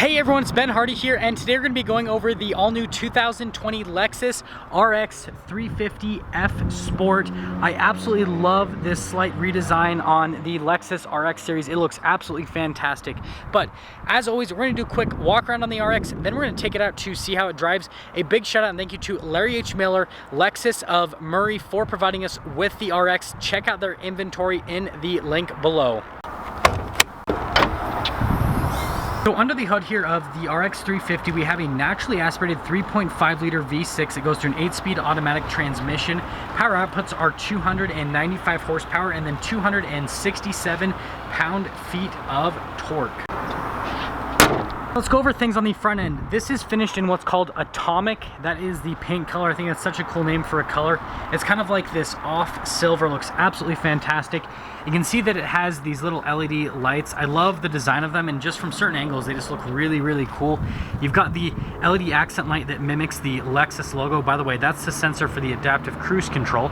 Hey everyone, it's Ben Hardy here, and today we're going to be going over the all-new 2020 Lexus RX 350F Sport. I absolutely love this slight redesign on the Lexus RX series. It looks absolutely fantastic. But as always, we're going to do a quick walk around on the RX, then we're going to take it out to see how it drives. A big shout out and thank you to Larry H. Miller, Lexus of Murray, for providing us with the RX. Check out their inventory in the link below. So under the hood here of the RX 350, we have a naturally aspirated 3.5 liter V6. It goes through an 8-speed automatic transmission. Power outputs are 295 horsepower and then 267 pound-feet of torque. Let's go over things on the front end. This is finished in what's called Atomic. That is the paint color. I think that's such a cool name for a color. It's kind of like this off silver, looks absolutely fantastic. You can see that it has these little LED lights. I love the design of them, and just from certain angles, they just look really, really cool. You've got the LED accent light that mimics the Lexus logo. By the way, that's the sensor for the adaptive cruise control.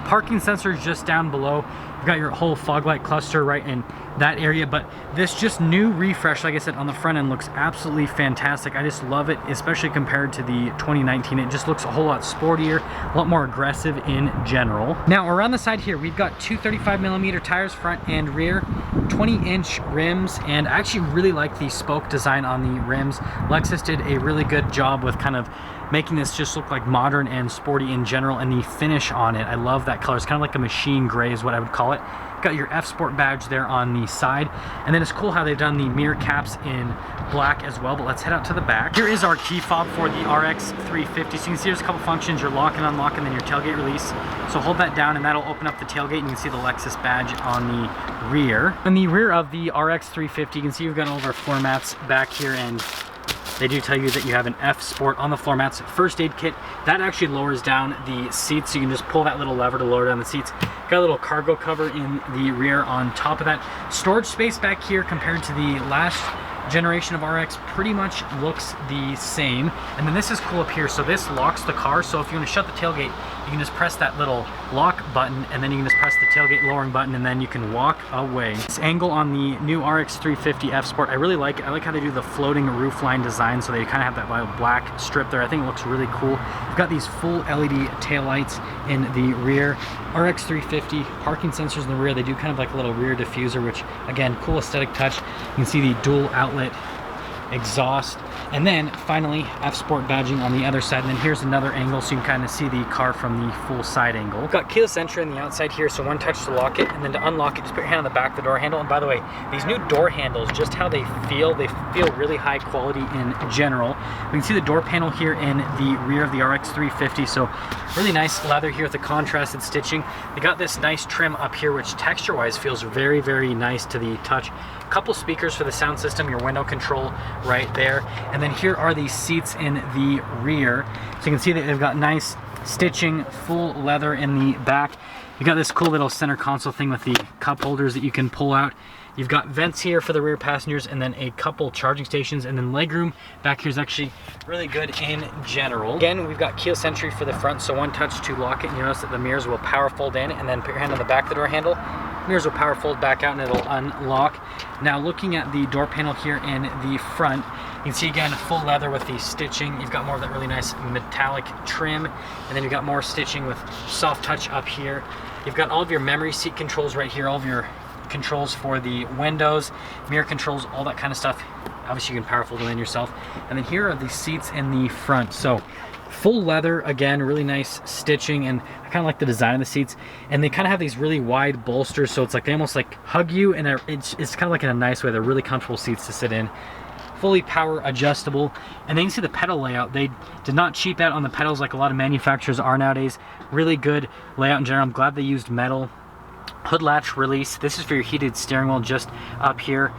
Parking sensor is just down below. You've got your whole fog light cluster right in that area, but this just new refresh, like I said, on the front end looks absolutely fantastic. I just love it, especially compared to the 2019. It just looks a whole lot sportier, a lot more aggressive in general. Now around the side here, we've got two 35mm tires front and rear, 20-inch rims, and I actually really like the spoke design on the rims. Lexus did a really good job with kind of making this just look like modern and sporty in general, and the finish on it, I love that color. It's kind of like a machine gray is what I would call it. Got your F Sport badge there on the side, and then it's cool how they've done the mirror caps in black as well. But let's head out to the back. Here is our key fob for the RX 350. So you can see there's a couple functions: your lock and unlock, and then your tailgate release. So hold that down and that'll open up the tailgate, and you can see the Lexus badge on the rear. In the rear of the RX 350, you can see we've got all of our floor mats back here, and they do tell you that you have an F Sport on the floor mats. First aid kit, that actually lowers down the seats, so you can just pull that little lever to lower down the seats. Got a little cargo cover in the rear on top of that. Storage space back here compared to the last generation of RX pretty much looks the same. And then this is cool up here, so this locks the car, so if you want to shut the tailgate, you can just press that little lock button, and then you can just press the tailgate lowering button, and then you can walk away. This angle on the new RX 350 F Sport, I really like it. I like how they do the floating roofline design, so they kind of have that black strip there. I think it looks really cool. You've got these full LED taillights in the rear. RX 350, parking sensors in the rear. They do kind of like a little rear diffuser, which again, cool aesthetic touch. You can see the dual outlet exhaust, and then finally F Sport badging on the other side. And then here's another angle so you can kind of see the car from the full side angle. We've got keyless entry on the outside here, so one touch to lock it, and then to unlock it, just put your hand on the back of the door handle. And by the way, these new door handles, just how they feel really high quality in general. We can see the door panel here in the rear of the RX 350, so really nice leather here with the contrasted stitching. They got this nice trim up here, which texture wise feels very, very nice to the touch. Couple speakers for the sound system, your window control right there, and then here are the seats in the rear. So you can see that they've got nice stitching, full leather in the back. You got this cool little center console thing with the cup holders that you can pull out. You've got vents here for the rear passengers, and then a couple charging stations, and then legroom back here is actually really good in general. Again, we've got keyless entry for the front, so one touch to lock it, and you notice that the mirrors will power fold in, and then put your hand on the back of the door handle. Mirrors will power fold back out and it'll unlock. Now looking at the door panel here in the front, you can see again full leather with the stitching. You've got more of that really nice metallic trim, and then you've got more stitching with soft touch up here. You've got all of your memory seat controls right here, all of your controls for the windows, mirror controls, all that kind of stuff. Obviously you can power fold them in yourself. And then here are the seats in the front. So full leather, again, really nice stitching, and I kind of like the design of the seats. And they kind of have these really wide bolsters, so it's like they almost like hug you, and it's kind of like in a nice way. They're really comfortable seats to sit in. Fully power adjustable, and then you can see the pedal layout. They did not cheap out on the pedals like a lot of manufacturers are nowadays. Really good layout in general. I'm glad they used metal. Hood latch release. This is for your heated steering wheel just up here.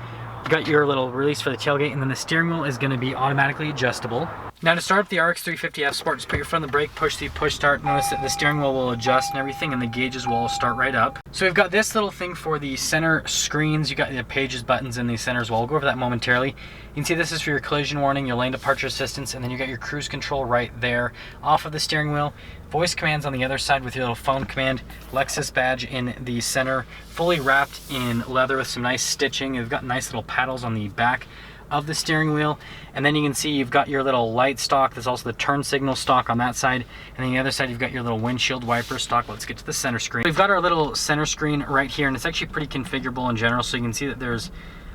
You got your little release for the tailgate, and then the steering wheel is going to be automatically adjustable. Now to start up the RX 350 F Sport, just put your foot on the brake, push the push start. Notice that the steering wheel will adjust and everything, and the gauges will start right up. So we've got this little thing for the center screens. You got the pages buttons in the center as well. We'll go over that momentarily. You can see this is for your collision warning, your lane departure assistance, and then you got your cruise control right there off of the steering wheel. Voice commands on the other side with your little phone command. Lexus badge in the center, fully wrapped in leather with some nice stitching. You've got nice little paddles on the back of the steering wheel. And then you can see you've got your little light stalk. There's also the turn signal stalk on that side. And then the other side, you've got your little windshield wiper stalk. Let's get to the center screen. We've got our little center screen right here, and it's actually pretty configurable in general. So you can see that there's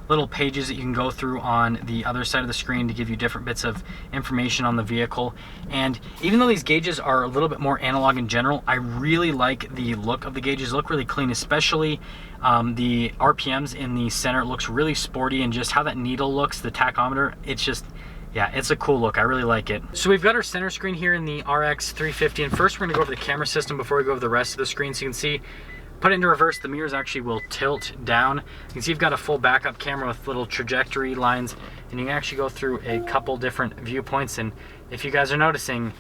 little pages that you can go through on the other side of the screen to give you different bits of information on the vehicle. And even though these gauges are a little bit more analog in general, I really like the look of the gauges. They look really clean, especially the RPMs in the center. It looks really sporty, and just how that needle looks, the tachometer, it's just, yeah, it's a cool look. I really like it. So we've got our center screen here in the RX 350, and first we're gonna go over the camera system before we go over the rest of the screen. So you can see, put it into reverse, the mirrors actually will tilt down. You can see you've got a full backup camera with little trajectory lines, and you can actually go through a couple different viewpoints. And if you guys are noticing,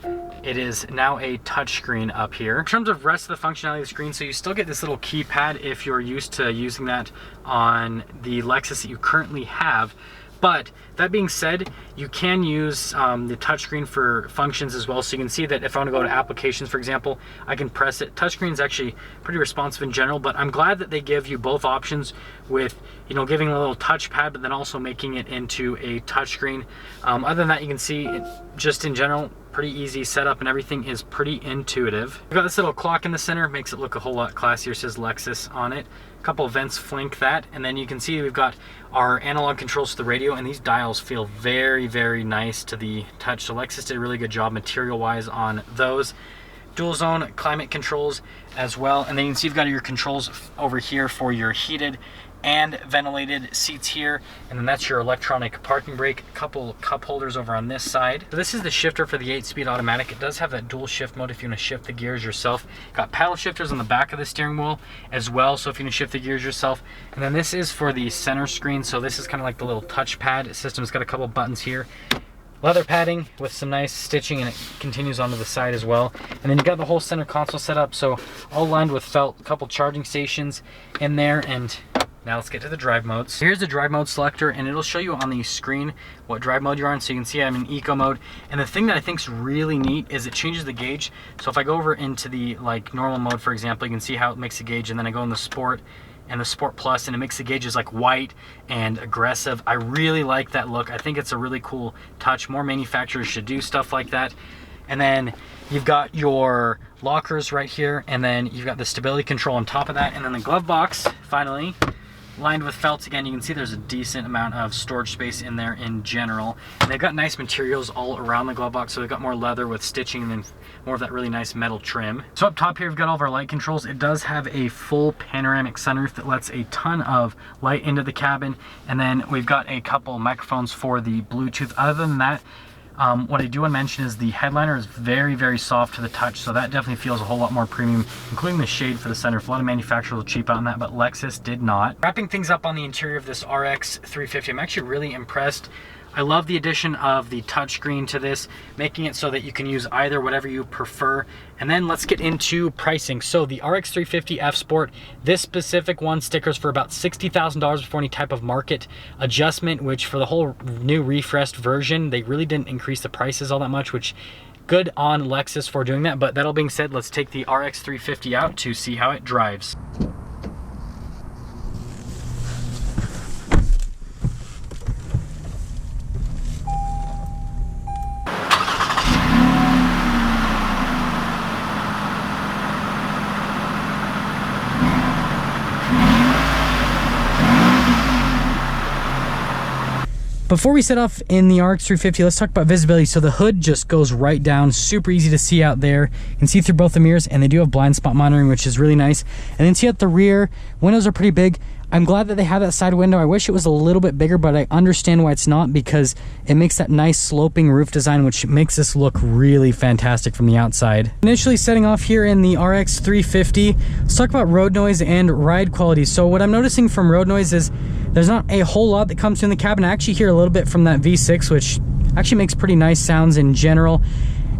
it is now a touch screen up here. In terms of rest of the functionality of the screen, so you still get this little keypad if you're used to using that on the Lexus that you currently have. But that being said, you can use the touchscreen for functions as well. So you can see that if I want to go to applications, for example, I can press it. Touchscreen is actually pretty responsive in general, but I'm glad that they give you both options with, you know, giving a little touchpad, but then also making it into a touchscreen. Other than that, you can see it just in general, pretty easy setup, and everything is pretty intuitive. We've got this little clock in the center, makes it look a whole lot classier. It says Lexus on it. A couple of vents flank that, and then you can see we've got our analog controls to the radio, and these dials feel very, very nice to the touch. So Lexus did a really good job material-wise on those. Dual zone climate controls as well, and then you can see you've got your controls over here for your heated and ventilated seats here, and then that's your electronic parking brake. A couple cup holders over on this side. So this is the shifter for the 8-speed automatic. It does have that dual shift mode if you want to shift the gears yourself. Got paddle shifters on the back of the steering wheel as well, so if you want to shift the gears yourself. And then this is for the center screen, so this is kind of like the little touchpad system. It's got a couple buttons here. Leather padding with some nice stitching, and it continues onto the side as well. And then you got the whole center console set up, so all lined with felt. A couple charging stations in there, and now let's get to the drive modes. Here's the drive mode selector, and it'll show you on the screen what drive mode you're on. So you can see I'm in eco mode, and the thing that I think is really neat is it changes the gauge. So if I go over into the like normal mode, for example, you can see how it makes the gauge, and then I go in the sport and the Sport Plus, and it makes the gauges like white and aggressive. I really like that look. I think it's a really cool touch. More manufacturers should do stuff like that. And then you've got your lockers right here, and then you've got the stability control on top of that, and then the glove box finally lined with felts. Again, you can see there's a decent amount of storage space in there in general, and they've got nice materials all around the glove box. So they've got more leather with stitching, and then more of that really nice metal trim. So up top here we've got all of our light controls. It does have a full panoramic sunroof that lets a ton of light into the cabin, and then we've got a couple microphones for the Bluetooth. Other than that, what I do want to mention is the headliner is very, very soft to the touch, so that definitely feels a whole lot more premium, including the shade for the sunroof. A lot of manufacturers will cheap out on that, but Lexus did not. Wrapping things up on the interior of this RX 350, I'm actually really impressed. I love the addition of the touchscreen to this, making it so that you can use either, whatever you prefer. And then let's get into pricing. So the RX 350 F Sport, this specific one stickers for about $60,000 before any type of market adjustment, which for the whole new refreshed version, they really didn't increase the prices all that much, which good on Lexus for doing that. But that all being said, let's take the RX 350 out to see how it drives. Before we set off in the RX 350, let's talk about visibility. So the hood just goes right down, super easy to see out there. You can see through both the mirrors, and they do have blind spot monitoring, which is really nice. And then see at the rear, windows are pretty big. I'm glad that they have that side window. I wish it was a little bit bigger, but I understand why it's not, because it makes that nice sloping roof design, which makes this look really fantastic from the outside. Initially setting off here in the RX 350, let's talk about road noise and ride quality. So what I'm noticing from road noise is there's not a whole lot that comes through in the cabin. I actually hear a little bit from that V6, which actually makes pretty nice sounds in general.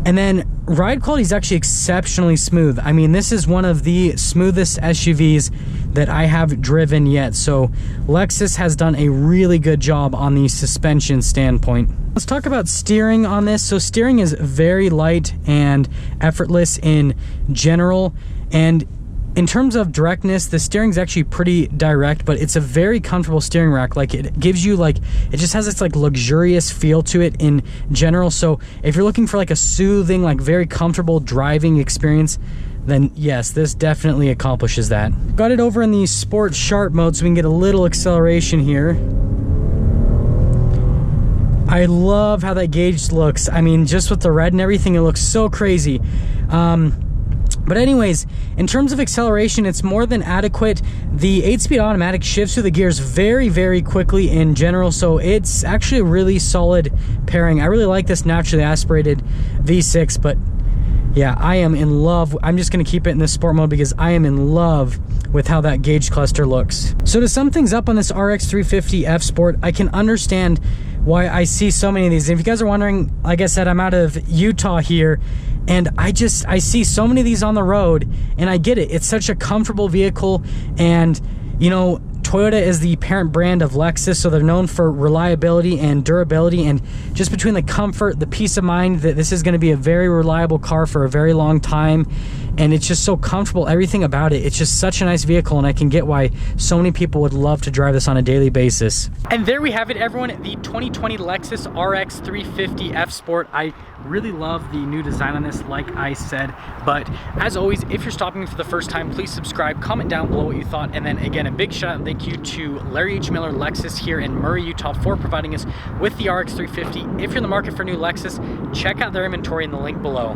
And then ride quality is actually exceptionally smooth. I mean, this is one of the smoothest SUVs that I have driven yet. So Lexus has done a really good job on the suspension standpoint. Let's talk about steering on this. So steering is very light and effortless in general. And In terms of directness, the steering's actually pretty direct, but it's a very comfortable steering rack. Like, it gives you like, it just has this like luxurious feel to it in general. So if you're looking for like a soothing, like very comfortable driving experience, then yes, this definitely accomplishes that. Got it over in the sport sharp mode so we can get a little acceleration here. I love how that gauge looks. I mean, just with the red and everything, it looks so crazy. But anyways, in terms of acceleration, it's more than adequate. The 8-speed automatic shifts through the gears very, very quickly in general, so it's actually a really solid pairing. I really like this naturally aspirated V6, but yeah, I am in love. I'm just gonna keep it in the sport mode because I am in love with how that gauge cluster looks. So to sum things up on this RX 350 F Sport, I can understand why I see so many of these. If you guys are wondering, like I said, I'm out of Utah here, and I see so many of these on the road, and I get it. It's such a comfortable vehicle, and you know, Toyota is the parent brand of Lexus, so they're known for reliability and durability, and just between the comfort, the peace of mind that this is going to be a very reliable car for a very long time, and it's just so comfortable, everything about it. It's just such a nice vehicle, and I can get why so many people would love to drive this on a daily basis. And there we have it, everyone, the 2020 Lexus RX 350 F Sport. I really love the new design on this, like I said, but as always, if you're stopping for the first time, please subscribe, comment down below what you thought, and then again, a big shout out and thank you to Larry H. Miller Lexus here in Murray, Utah for providing us with the RX 350. If you're in the market for a new Lexus, check out their inventory in the link below.